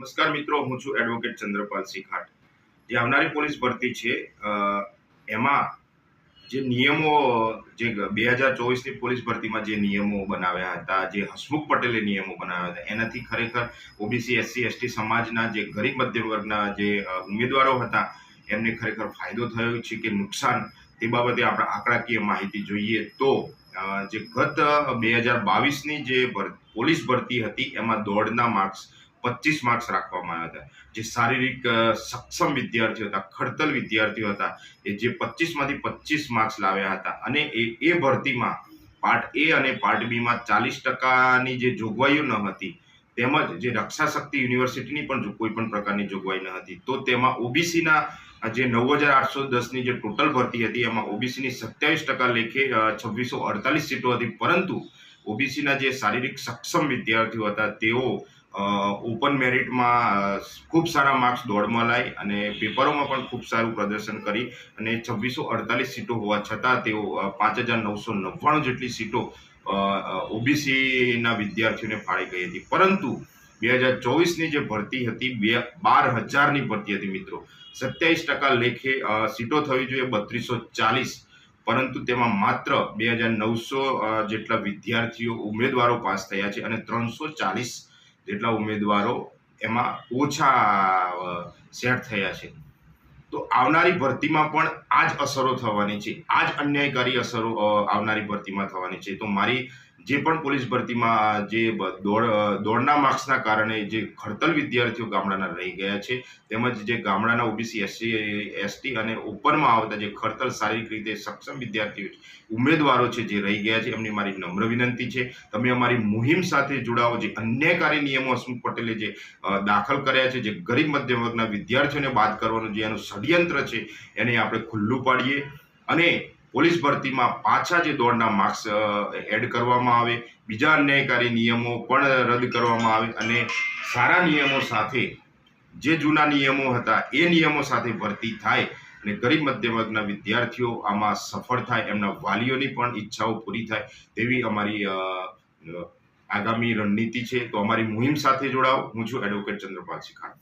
નમસ્કાર મિત્રો, હું છું એડવોકેટ ચંદ્રપાલ સિખાટ. જે આવનારી પોલીસ ભરતી છે એમાં જે નિયમો, જે 2024ની પોલીસ ભરતીમાં જે નિયમો બનાવ્યા હતા, જે હસમુખ પટેલે નિયમો બનાવ્યા હતા, એનાથી ખરેખર ઓબીસી, એસસી, એસટી સમાજના જે ગરીબ મધ્યમ વર્ગના જે ઉમેદવારો હતા એમને ખરેખર ફાયદો થયો છે કે નુકસાન, તે બાબતે આપણે આંકડાકીય માહિતી જોઈએ તો જે ગત 2022ની જે પોલીસ ભરતી હતી એમાં દોડના માર્ક્સ 25 માર્ક્સ રાખવામાં આવ્યા હતા. જે શારીરિક સક્ષમ વિદ્યાર્થીઓ હતા, ખડતલ વિદ્યાર્થીઓ હતા, એ જે 25માંથી 25 માર્ક્સ લાવ્યા હતા અને એ ભરતીમાં પાર્ટ એ અને પાર્ટ બી માં 40% જે જોગવાઈઓ ન હતી, તેમજ જે રક્ષા શક્તિ યુનિવર્સિટીની પણ કોઈ પણ પ્રકારની જોગવાઈ ન હતી, તો તેમાં ઓબીસીના જે 9810ની જે ટોટલ ભરતી હતી એમાં ઓબીસીની 27% લેખે 2648 સીટો હતી. પરંતુ ઓબીસીના જે શારીરિક સક્ષમ વિદ્યાર્થીઓ હતા તેઓ ઓપન મેરિટમાં ખૂબ સારા માર્ક્સ દોડમાં લાવી અને પેપરોમાં પણ ખૂબ સારું પ્રદર્શન કરી અને 2648 સીટો હોવા છતાં તેઓ 5999 જેટલી સીટો ઓબીસીના વિદ્યાર્થીઓને ફાળી ગઈ હતી. પરંતુ 2024ની જે ભરતી હતી 12,000ની ભરતી હતી મિત્રો. 27% લેખે સીટો થવી જોઈએ 3240, પરંતુ તેમાં માત્ર 2900 જેટલા વિદ્યાર્થીઓ ઉમેદવારો પાસ થયા છે અને 340 જેટલા ઉમેદવારો એમાં ઓછા સેટ થયા છે. તો આવનારી ભરતીમાં પણ આ જ અસરો થવાની છે, આ જ અન્યાયકારી અસરો આવનારી ભરતીમાં થવાની છે. તો મારી જે પણ પોલીસ ભરતીમાં જે દોડના માર્ક્સના કારણે જે ખડતલ વિદ્યાર્થીઓ ગામડાના રહી ગયા છે, તેમજ જે ગામડાના ઓબીસી, એસસી, એસટી અને ઓપનમાં આવતા જે ખડતલ શારીરિક રીતે સક્ષમ વિદ્યાર્થીઓ ઉમેદવારો છે જે રહી ગયા છે, એમની મારી નમ્ર વિનંતી છે, તમે અમારી મુહિમ સાથે જોડાઓ. જે અન્યાયકારી નિયમો હસમુખ પટેલે જે દાખલ કર્યા છે, જે ગરીબ મધ્યમ વર્ગના વિદ્યાર્થીઓને બાદ કરવાનું જે એનું ષડયંત્ર છે, એને આપણે ખુલ્લું પાડીએ અને પોલીસ ભરતીમાં પાછા જે દોડના માર્ક્સ એડ કરવામાં આવે, બીજા અન્યાયકારી નિયમો પણ રદ કરવામાં આવે અને સારા નિયમો સાથે, જે જૂના નિયમો હતા એ નિયમો સાથે ભરતી થાય અને ગરીબ મધ્યમ વર્ગના વિદ્યાર્થીઓ આમાં સફળ થાય, એમના વાલીઓની પણ ઈચ્છાઓ પૂરી થાય, તેવી અમારી આગામી રણનીતિ છે. તો અમારી મુહિમ સાથે જોડાઓ. હું છું એડવોકેટ ચંદ્રપાલ સિખાટ.